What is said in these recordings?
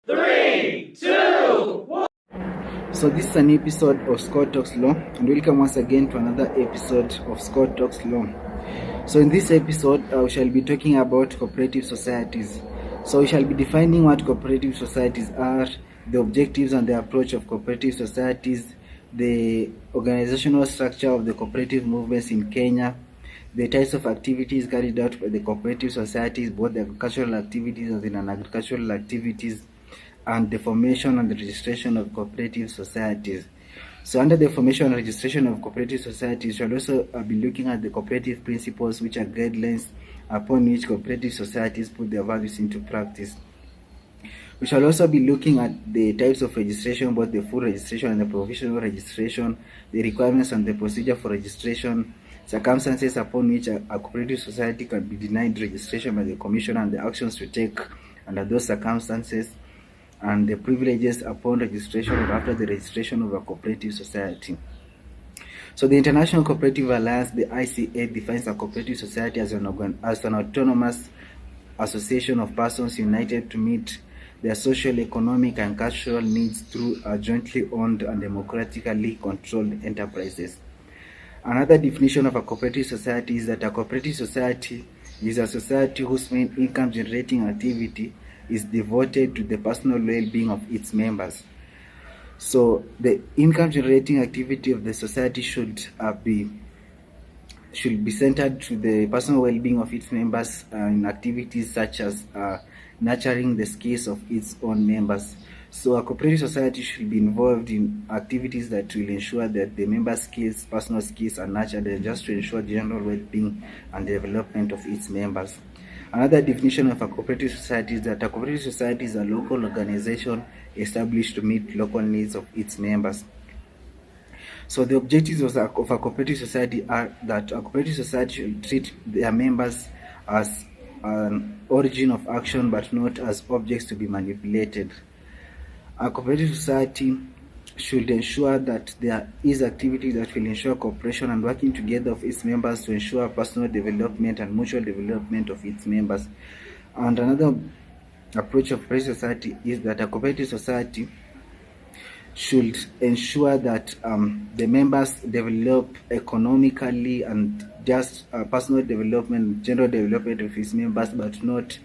3, 2, 1. So this is an episode of Scott Talks Law, and welcome once again to another episode of Scott Talks Law. So in this episode, we shall be talking about cooperative societies. So we shall be defining what cooperative societies are, the objectives and the approach of cooperative societies, the organizational structure of the cooperative movements in Kenya, the types of activities carried out by the cooperative societies, both the agricultural activities and the non-agricultural activities, and the formation and the registration of cooperative societies. So under the formation and registration of cooperative societies, we shall also be looking at the cooperative principles, which are guidelines upon which cooperative societies put their values into practice. We shall also be looking at the types of registration, both the full registration and the provisional registration, the requirements and the procedure for registration, circumstances upon which a cooperative society can be denied registration by the Commission and the actions to take under those circumstances, and the privileges upon registration or after the registration of a cooperative society. So the International Cooperative Alliance, the ICA, defines a cooperative society as an autonomous association of persons united to meet their social, economic, and cultural needs through jointly owned and democratically controlled enterprises. Another definition of a cooperative society is that a cooperative society is a society whose main income generating activity is devoted to the personal well-being of its members. So the income generating activity of the society should be centered to the personal well-being of its members in activities such as nurturing the skills of its own members. So a cooperative society should be involved in activities that will ensure that the members' skills, personal skills, are nurtured, and just to ensure general well-being and development of its members. Another definition of a cooperative society is that a cooperative society is a local organization established to meet local needs of its members. So the objectives of a cooperative society are that a cooperative society should treat their members as an origin of action but not as objects to be manipulated. A cooperative society should ensure that there is activity that will ensure cooperation and working together of its members to ensure personal development and mutual development of its members. And another approach of cooperative society is that a cooperative society should ensure that the members develop economically and just personal development, general development of its members, but not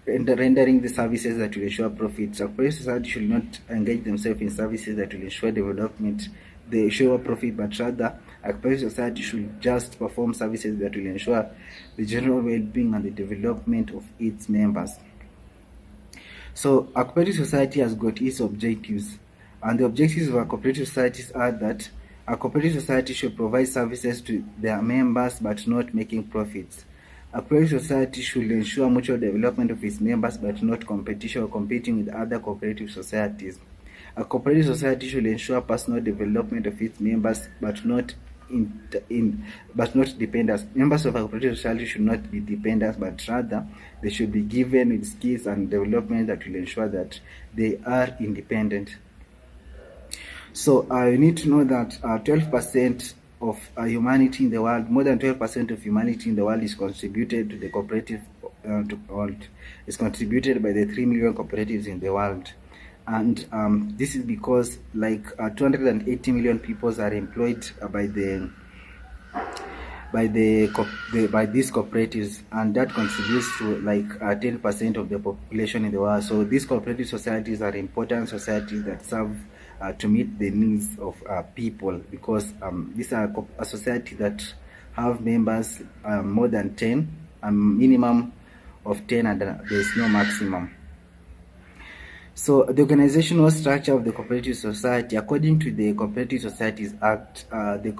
rendering the services that will ensure profits. A cooperative society should not engage themselves in services that will ensure development, they ensure profit, but rather a cooperative society should just perform services that will ensure the general well-being and the development of its members. So a cooperative society has got its objectives, and the objectives of a cooperative societies are that a cooperative society should provide services to their members but not making profits. A cooperative society should ensure mutual development of its members but not competition or competing with other cooperative societies. A cooperative society should ensure personal development of its members but not dependents. Members of a cooperative society should not be dependents, but rather they should be given with skills and development that will ensure that they are independent. So you need to know that 12% of humanity in the world, more than 12% of humanity in the world is contributed to the cooperative world. Is contributed by the 3 million cooperatives in the world. And this is because like 280 million people are employed by these cooperatives, and that contributes to like 10% of the population in the world. So these cooperative societies are important societies that serve to meet the needs of people, because these are a society that have members more than 10, a minimum of 10, and there is no maximum. So the organizational structure of the cooperative society, according to the Cooperative Societies Act, the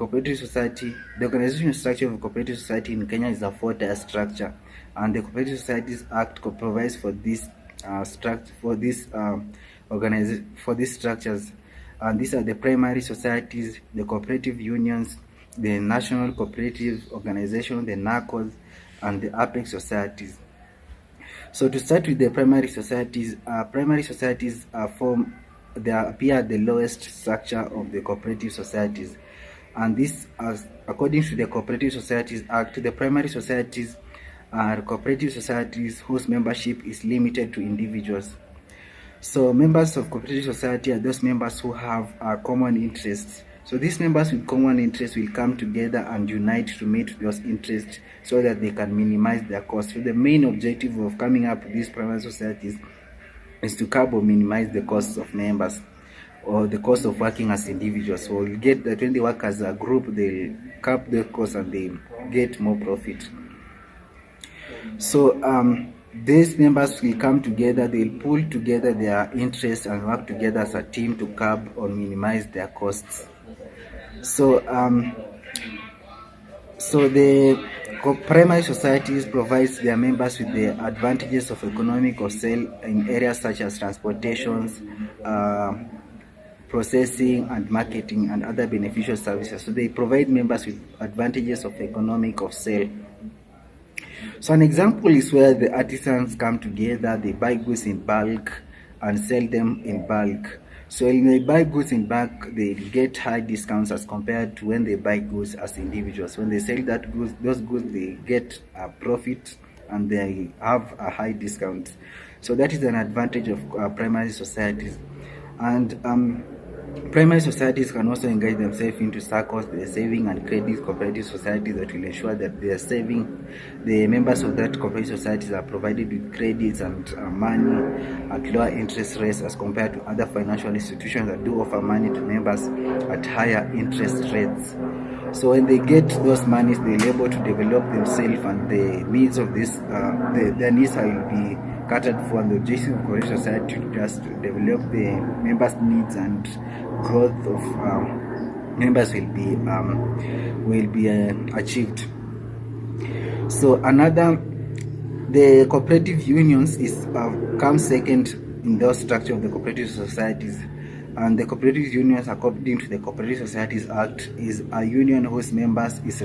organizational structure of the cooperative society in Kenya is a 4-tier structure, and the Cooperative Societies Act provides for this structures. And these are the primary societies, the cooperative unions, the National Cooperative Organization, the NACOs, and the Apex societies. So to start with the primary societies appear at the lowest structure of the cooperative societies, and this, as according to the Cooperative Societies Act, the primary societies are cooperative societies whose membership is limited to individuals. So members of cooperative society are those members who have common interests. So these members with common interests will come together and unite to meet those interests so that they can minimize their costs. So the main objective of coming up with these primary societies is to curb or minimize the costs of members or the cost of working as individuals. So we'll get that when they work as a group, they curb the costs and they get more profit. So these members will come together, they'll pull together their interests and work together as a team to curb or minimize their costs. So the primary societies provides their members with the advantages of economic of sale in areas such as transportations, processing and marketing and other beneficial services. So they provide members with advantages of economic of sale. So an example is where the artisans come together, they buy goods in bulk and sell them in bulk. So when they buy goods in bulk, they get high discounts as compared to when they buy goods as individuals. When they sell those goods, they get a profit and they have a high discount. So that is an advantage of primary societies. And primary societies can also engage themselves into circles, the saving and credit cooperative societies that will ensure that they are saving. The members of that cooperative societies are provided with credits and money at lower interest rates as compared to other financial institutions that do offer money to members at higher interest rates. So when they get those monies, they're able to develop themselves, and the needs of this, their needs will be catered for, and the objective of cooperative society to just develop the members' needs and growth of members will be achieved. So the cooperative unions comes second in the structure of the cooperative societies. And the cooperative unions, according to the Cooperative Societies Act, is a union whose membership is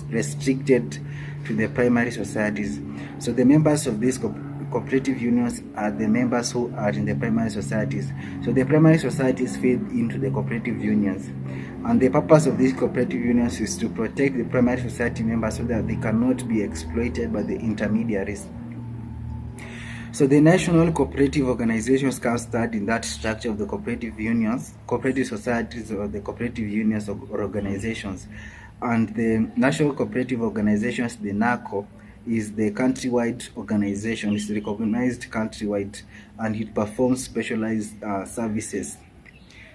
restricted to the primary societies. So the members of these cooperative unions are the members who are in the primary societies. So the primary societies feed into the cooperative unions. And the purpose of these cooperative unions is to protect the primary society members so that they cannot be exploited by the intermediaries. So the national cooperative organizations come start in that structure of the cooperative unions, cooperative societies, or the cooperative unions or organizations. And the national cooperative organizations, the NACO, is the countrywide organization. It's recognized countrywide, and it performs specialized services.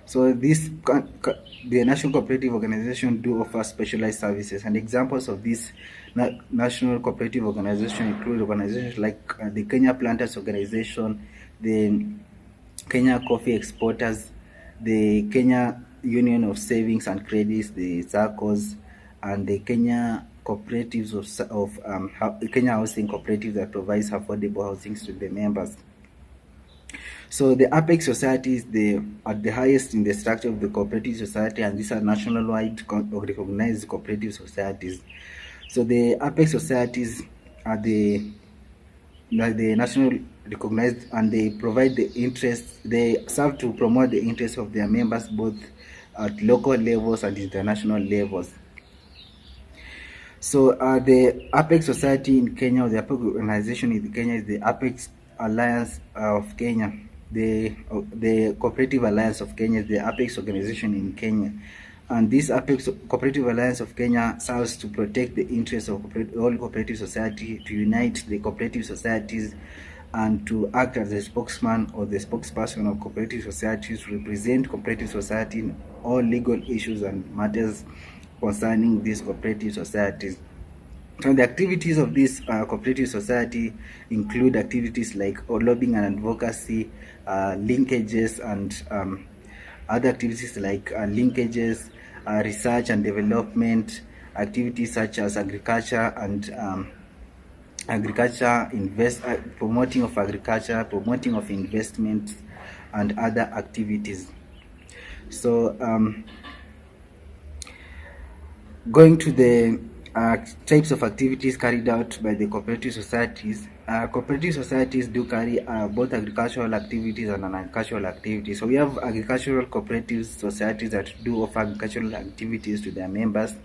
So the national cooperative organization do offer specialized services, and examples of this national cooperative organization include organizations like the Kenya Planters Organization, the Kenya Coffee Exporters, the Kenya Union of Savings and Credits, the SACCOs, and the Kenya cooperatives of Kenya Housing Cooperatives that provides affordable housing to the members. So the Apex societies, they are the highest in the structure of the cooperative society, and these are national-wide recognized cooperative societies. So the Apex societies are the national recognized, and they provide the interests. They serve to promote the interests of their members both at local levels and international levels. So the Apex society in Kenya, or the Apex organization in Kenya, is the Apex Alliance of Kenya. The Cooperative Alliance of Kenya is the Apex organization in Kenya, and this Apex Cooperative Alliance of Kenya serves to protect the interests of all cooperative society, to unite the cooperative societies, and to act as the spokesman or the spokesperson of cooperative societies, to represent cooperative society in all legal issues and matters concerning these cooperative societies. So the activities of this cooperative society include activities like lobbying and advocacy, linkages, and other activities like linkages, research and development, activities such as agriculture and promoting of agriculture, promoting of investments, and other activities. So going to the types of activities carried out by the cooperative societies. Cooperative societies do carry both agricultural activities and non-agricultural activities. So we have agricultural cooperative societies that do offer agricultural activities to their members.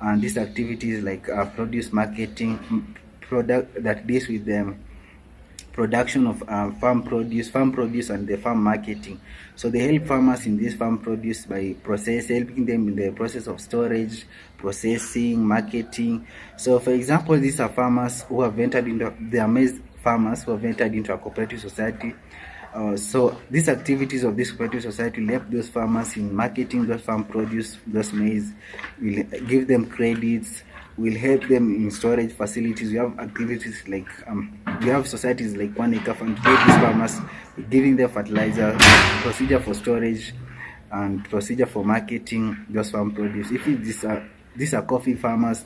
and these activities like produce marketing, product that deals with them production of farm produce and the farm marketing. So they help farmers in this farm produce by helping them in the process of storage, processing, marketing. So for example, these are farmers who have entered into farmers who have entered into a cooperative society. So these activities of this cooperative society will help those farmers in marketing those farm produce, those maize, will give them credits, will help them in storage facilities. We have activities like we have societies like 1 Acre Fund to help these farmers, giving them fertilizer, procedure for storage, and procedure for marketing those farm produce. If these are coffee farmers,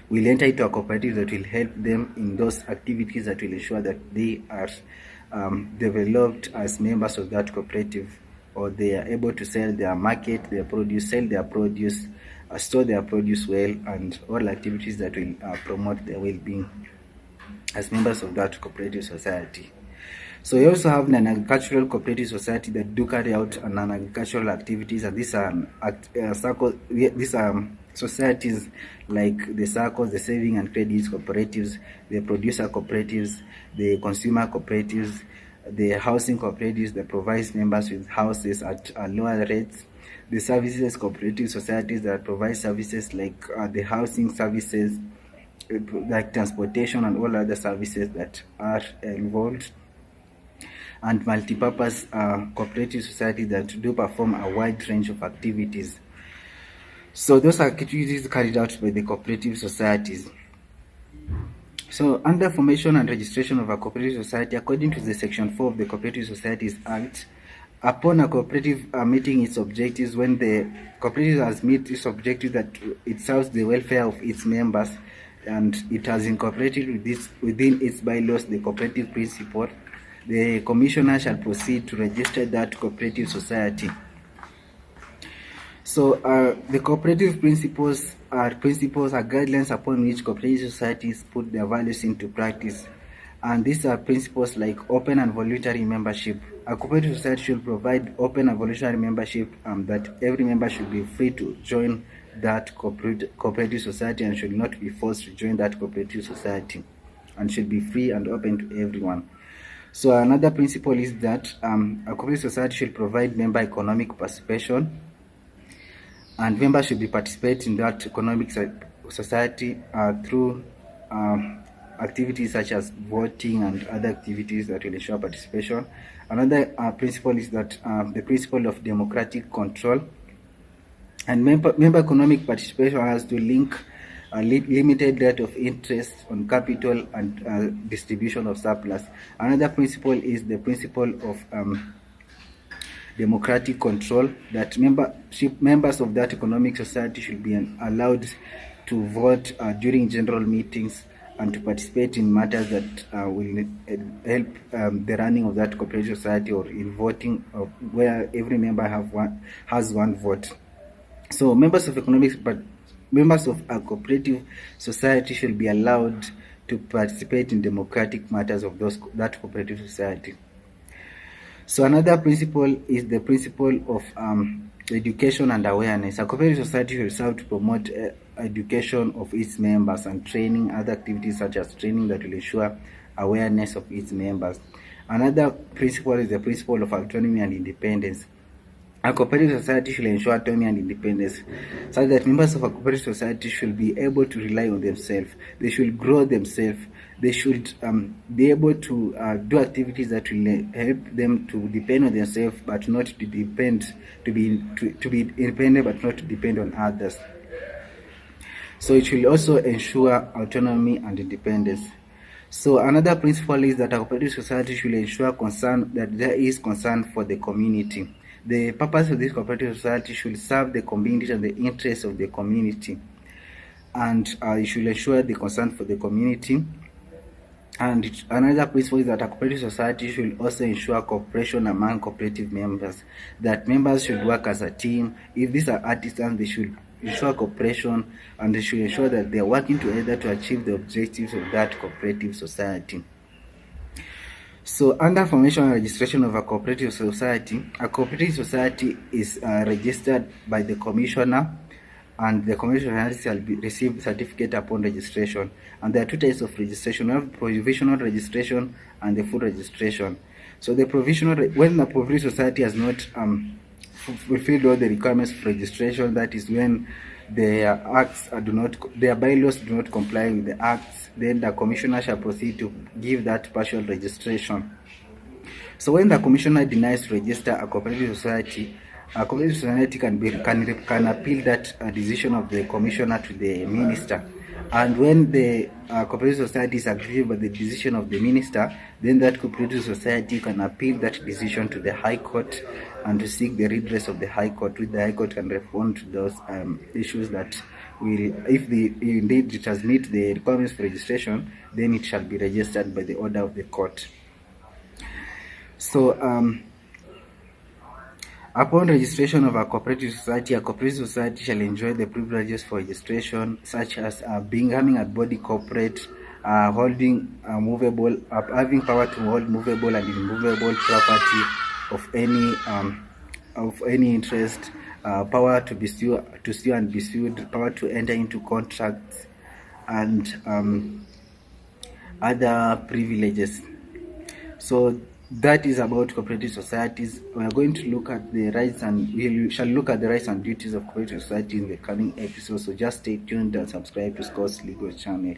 we'll enter into a cooperative that will help them in those activities that will ensure that they are developed as members of that cooperative, or they are able to sell their their produce, store their produce well, and all activities that will promote their well-being as members of that cooperative society. So we also have an agricultural cooperative society that do carry out non-agricultural activities, and these are societies like the SACCOs, the saving and credit cooperatives, the producer cooperatives, the consumer cooperatives, the housing cooperatives that provides members with houses at lower rates, the services cooperative societies that provide services like the housing services, like transportation and all other services that are involved, and multi-purpose cooperative societies that do perform a wide range of activities. So those are activities carried out by the cooperative societies. So under formation and registration of a cooperative society, according to the Section 4 of the Cooperative Societies Act, upon a cooperative meeting its objectives, when the cooperative has met its objective that it serves the welfare of its members, and it has incorporated within its bylaws the cooperative principle, the commissioner shall proceed to register that cooperative society. So the cooperative principles are guidelines upon which cooperative societies put their values into practice. And these are principles like open and voluntary membership. A cooperative society should provide open and voluntary membership, that every member should be free to join that cooperative society and should not be forced to join that cooperative society, and should be free and open to everyone. So another principle is that a cooperative society should provide member economic participation, and members should be participating in that economic society through activities such as voting and other activities that will ensure participation. Another principle is that the principle of democratic control, and member economic participation has to link a limited rate of interest on capital and distribution of surplus. Another principle is the principle of democratic control, that members of that economic society should be allowed to vote during general meetings and to participate in matters that will help the running of that cooperative society, or in voting where every member has one vote. So members of a cooperative society should be allowed to participate in democratic matters of that cooperative society. So another principle is the principle of education and awareness. A cooperative society should serve to promote education of its members and training, other activities such as training that will ensure awareness of its members. Another principle is the principle of autonomy and independence. A cooperative society should ensure autonomy and independence, such that members of a cooperative society should be able to rely on themselves. They should grow themselves. They should be able to do activities that will help them to depend on themselves, but not to depend, to be independent, but not to depend on others. So it will also ensure autonomy and independence. So another principle is that a cooperative society should ensure that there is concern for the community. The purpose of this cooperative society should serve the community and the interests of the community, and it should ensure the concern for the community. And another principle is that a cooperative society should also ensure cooperation among cooperative members, that members should work as a team. If these are artisans, they should ensure cooperation, and they should ensure that they are working together to achieve the objectives of that cooperative society. So under formation and registration of a cooperative society is registered by the commissioner, and the cooperative society shall receive certificate upon registration. And there are two types of registration. We have provisional registration and the full registration. So the provisional, when the cooperative society has not fulfilled all the requirements for registration, that is when their acts their bylaws do not comply with the acts, then the commissioner shall proceed to give that partial registration. So when the commissioner denies to register a cooperative society can appeal that decision of the commissioner to the minister. And when the cooperative society is aggrieved by the decision of the minister, then that cooperative society can appeal that decision to the High Court and to seek the redress of the High Court, which the High Court can respond to those issues that will, if indeed it has met the requirements for registration, then it shall be registered by the order of the court. So upon registration of a cooperative society shall enjoy the privileges for registration, such as having a body corporate, holding movable, having power to hold movable and immovable property of any interest, power to sue and be sued, power to enter into contracts, and other privileges. So that is about cooperative societies. We are going to look at the rights, and we shall look at the rights and duties of cooperative society in the coming episode. So just stay tuned and subscribe to Scott's Legal channel.